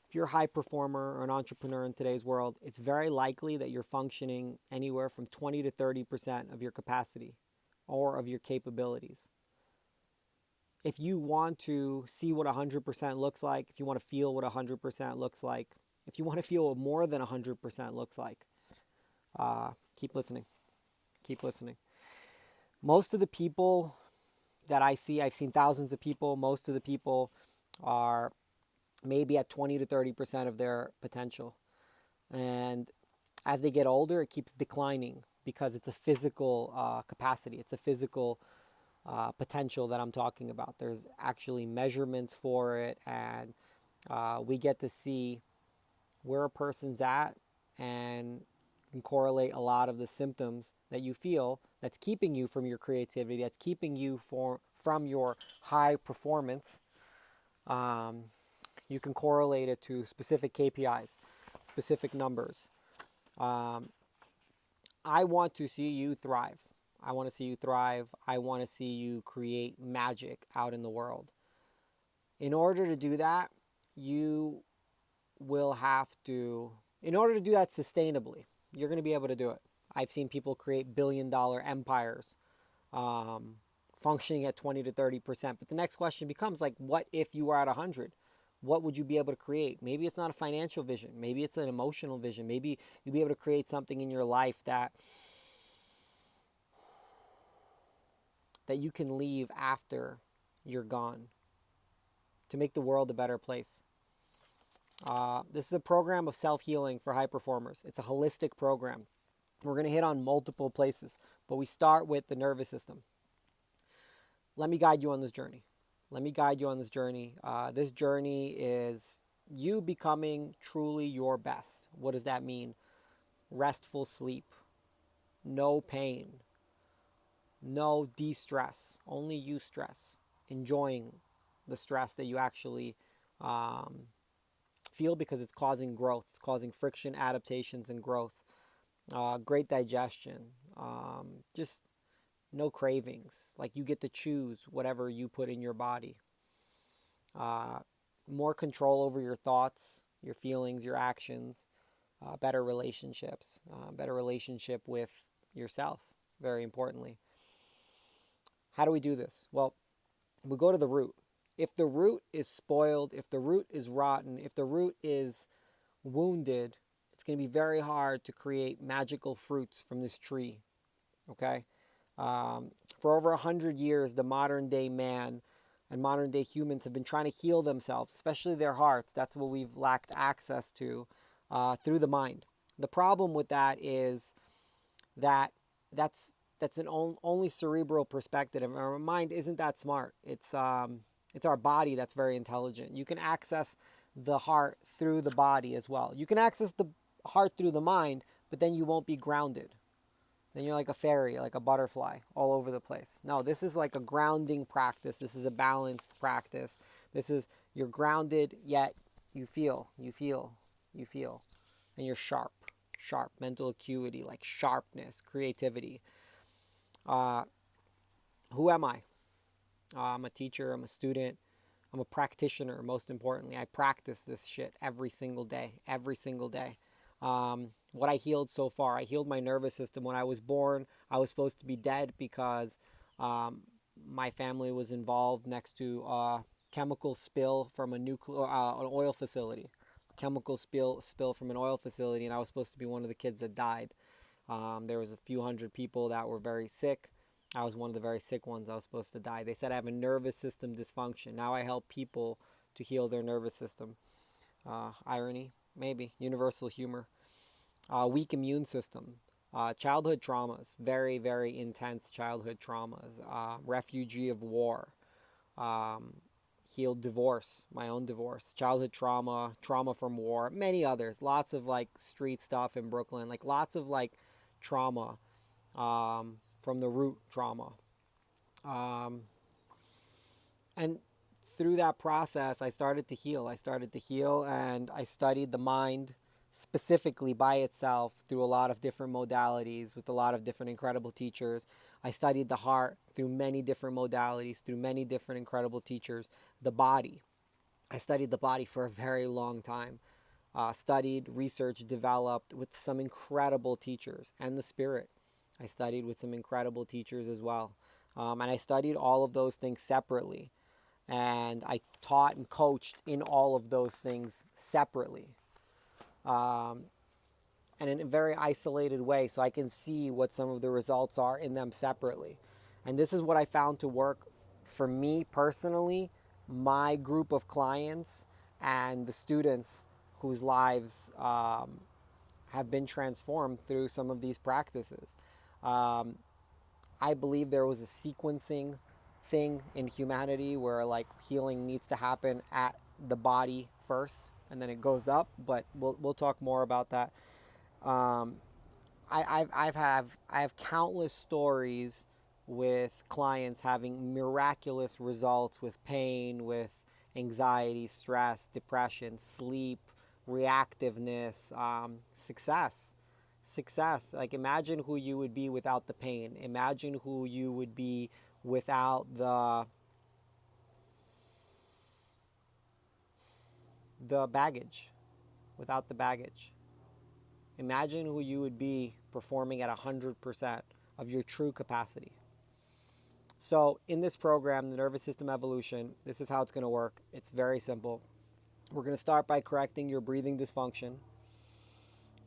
if you're a high performer or an entrepreneur in today's world, it's very likely that you're functioning anywhere from 20 to 30% of your capacity or of your capabilities. If you want to see what 100% looks like, if you want to feel what 100% looks like, if you want to feel what more than 100% looks like, keep listening. Keep listening. Most of the people that I see, I've seen thousands of people, most of the people are maybe at 20 to 30% of their potential. And as they get older, it keeps declining because it's a physical capacity. It's a physical potential that I'm talking about. There's actually measurements for it, and we get to see where a person's at and can correlate a lot of the symptoms that you feel that's keeping you from your creativity, that's keeping you from your high performance. Um, you can correlate it to specific KPIs, specific numbers. Um, I want to see you thrive. I want to see you thrive. I want to see you create magic out in the world. In order to do that, you will have to, in order to do that sustainably, you're going to be able to do it. I've seen people create billion-dollar empires um, functioning at 20 to 30%. But the next question becomes like, what if you were at 100? What would you be able to create? Maybe it's not a financial vision. Maybe it's an emotional vision. Maybe you'll be able to create something in your life that you can leave after you're gone to make the world a better place. This is a program of self-healing for high performers. It's a holistic program. We're going to hit on multiple places, but we start with the nervous system. Let me guide you on this journey. Let me guide you on this journey. This journey is you becoming truly your best. What does that mean? Restful sleep, no pain, no de-stress, only you stress, enjoying the stress that you actually um, feel because it's causing growth, it's causing friction, adaptations, and growth. Great digestion, just no cravings. Like you get to choose whatever you put in your body. Uh, More control over your thoughts, your feelings, your actions, better relationships, better relationship with yourself, very importantly. How do we do this? Well, we go to the root. If the root is spoiled, if the root is rotten, if the root is wounded, it's going to be very hard to create magical fruits from this tree. Okay? For over 100 years, the modern day man and modern day humans have been trying to heal themselves, especially their hearts. That's what we've lacked access to through the mind. The problem with that is that that's an only cerebral perspective. Our mind isn't that smart. It's our body that's very intelligent. You can access the heart through the body as well. You can access the heart through the mind, but then you won't be grounded. Then you're like a fairy, like a butterfly, all over the place. No, this is like a grounding practice. This is a balanced practice. This is you're grounded, yet you feel, and you're sharp, sharp mental acuity, like sharpness, creativity. Uh, who am I? I'm a teacher. I'm a student. I'm a practitioner. Most importantly, I practice this shit every single day. Every single day. What I healed so far, I healed my nervous system. When I was born, I was supposed to be dead because my family was involved next to a chemical spill from an oil facility. Chemical spill from an oil facility, and I was supposed to be one of the kids that died. There was a few hundred people that were very sick. I was one of the very sick ones. I was supposed to die. They said I have a nervous system dysfunction. Now I help people to heal their nervous system. Irony, maybe. Universal humor. Weak immune system. Childhood traumas. Very, very intense childhood traumas. Refugee of war. Um, Healed divorce. My own divorce. Childhood trauma. Trauma from war. Many others. Lots of like street stuff in Brooklyn. Like lots of like trauma. From the root trauma. Um, and through that process, I started to heal. I started to heal, and I studied the mind specifically by itself through a lot of different modalities with a lot of different incredible teachers. I studied the heart through many different modalities, through many different incredible teachers, the body. I studied the body for a very long time. Studied, researched, developed with some incredible teachers, and the spirit. I studied with some incredible teachers as well. And I studied all of those things separately. And I taught and coached in all of those things separately. Um, and in a very isolated way, so I can see what some of the results are in them separately. And this is what I found to work for me personally, my group of clients, and the students whose lives have been transformed through some of these practices. Um, I believe there was a sequencing thing in humanity where like healing needs to happen at the body first and then it goes up, but we'll talk more about that. Um, I have countless stories with clients having miraculous results with pain, with anxiety, stress, depression, sleep, reactiveness, success. Success. Like imagine who you would be without the pain. Imagine who you would be without the baggage. Without the baggage. Imagine who you would be performing at 100% of your true capacity. So, in this program, the nervous system evolution, this is how it's going to work. It's very simple. We're going to start by correcting your breathing dysfunction.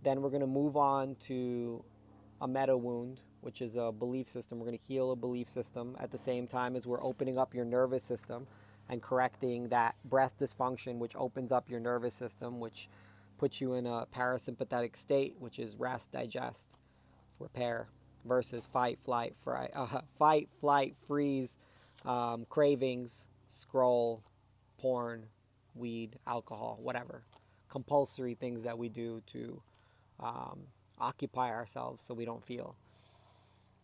Then we're going to move on to a meta wound, which is a belief system. We're going to heal a belief system at the same time as we're opening up your nervous system and correcting that breath dysfunction, which opens up your nervous system, which puts you in a parasympathetic state, which is rest, digest, repair, versus fight, flight, freeze, cravings, scroll, porn, weed, alcohol, whatever. Compulsory things that we do to um, occupy ourselves so we don't feel.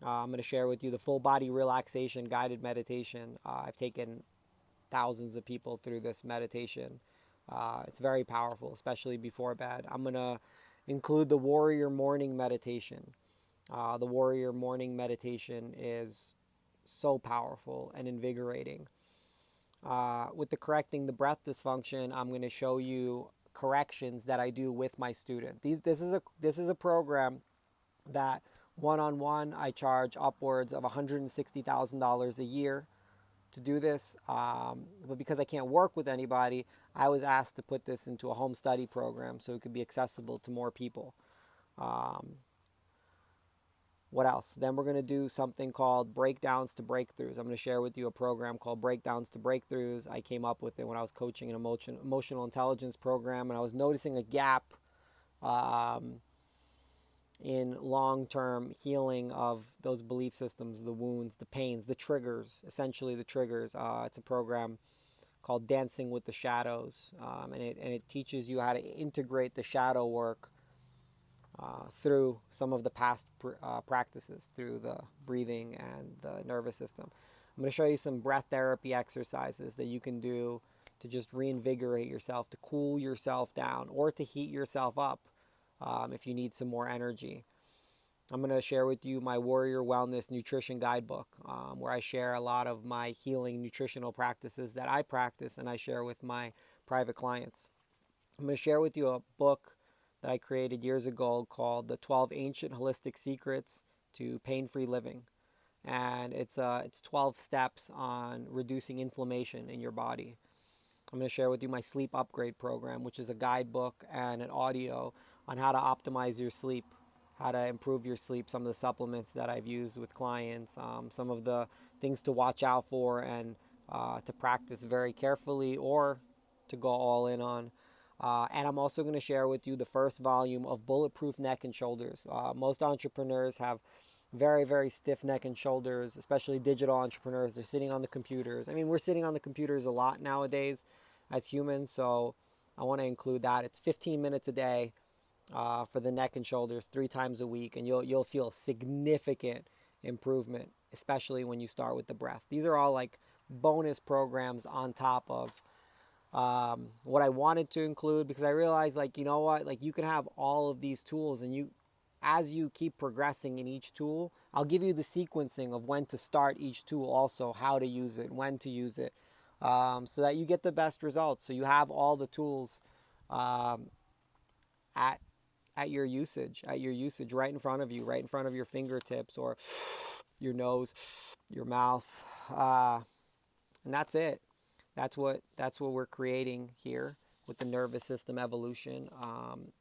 I'm going to share with you the full body relaxation guided meditation. I've taken thousands of people through this meditation. It's very powerful, especially before bed. I'm going to include the warrior morning meditation. The warrior morning meditation is so powerful and invigorating. With the correcting the breath dysfunction, I'm going to show you corrections that I do with my student. This is a program that one-on-one I charge upwards of $160,000 a year to do this. But because I can't work with anybody, I was asked to put this into a home study program so it could be accessible to more people. Um, what else? Then we're going to do something called breakdowns to breakthroughs. I'm going to share with you a program called breakdowns to breakthroughs. I came up with it when I was coaching an emotional intelligence program, and I was noticing a gap um, in long-term healing of those belief systems, the wounds, the pains, the triggers, essentially the triggers. It's a program called Dancing with the Shadows, and it teaches you how to integrate the shadow work through some of the past practices, through the breathing and the nervous system. I'm going to show you some breath therapy exercises that you can do to just reinvigorate yourself, to cool yourself down, or to heat yourself up if you need some more energy. I'm going to share with you my Warrior Wellness Nutrition Guidebook, where I share a lot of my healing nutritional practices that I practice and I share with my private clients. I'm going to share with you a book that I created years ago called The 12 Ancient Holistic Secrets to Pain-Free Living. And it's 12 steps on reducing inflammation in your body. I'm going to share with you my sleep upgrade program, which is a guidebook and an audio on how to optimize your sleep, how to improve your sleep, some of the supplements that I've used with clients, some of the things to watch out for and to practice very carefully or to go all in on. And I'm also going to share with you the first volume of Bulletproof Neck and Shoulders. Most entrepreneurs have very, very stiff neck and shoulders, especially digital entrepreneurs. They're sitting on the computers. I mean, we're sitting on the computers a lot nowadays as humans, so I want to include that. It's 15 minutes a day for the neck and shoulders 3 times a week, and you'll feel significant improvement, especially when you start with the breath. These are all like bonus programs on top of what I wanted to include, because I realized, like, you know what, like you can have all of these tools, and you, as you keep progressing in each tool, I'll give you the sequencing of when to start each tool, also how to use it, when to use it, so that you get the best results. So you have all the tools um, at your usage, right in front of you, right in front of your fingertips or your nose, your mouth, and that's it. That's what we're creating here with the nervous system evolution.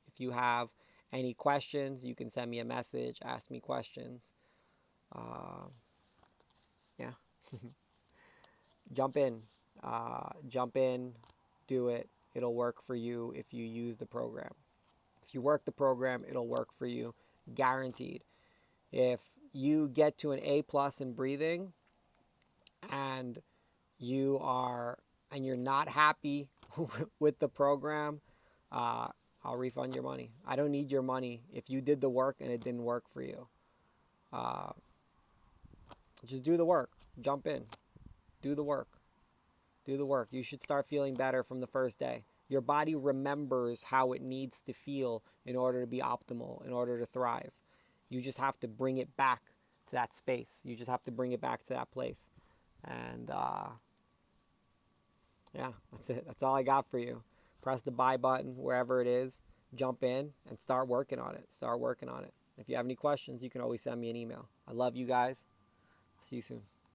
If you have any questions, you can send me a message, ask me questions. Uh, yeah, jump in, jump in, do it. It'll work for you if you use the program. If you work the program, it'll work for you, guaranteed. If you get to an A plus in breathing and you are and you're not happy with the program, uh, I'll refund your money. I don't need your money if you did the work and it didn't work for you. Uh, just do the work. Jump in. Do the work. Do the work. You should start feeling better from the first day. Your body remembers how it needs to feel in order to be optimal, in order to thrive. You just have to bring it back to that space. You just have to bring it back to that place. And yeah, that's it. That's all I got for you. Press the buy button wherever it is. Jump in and start working on it. Start working on it. If you have any questions, you can always send me an email. I love you guys. See you soon.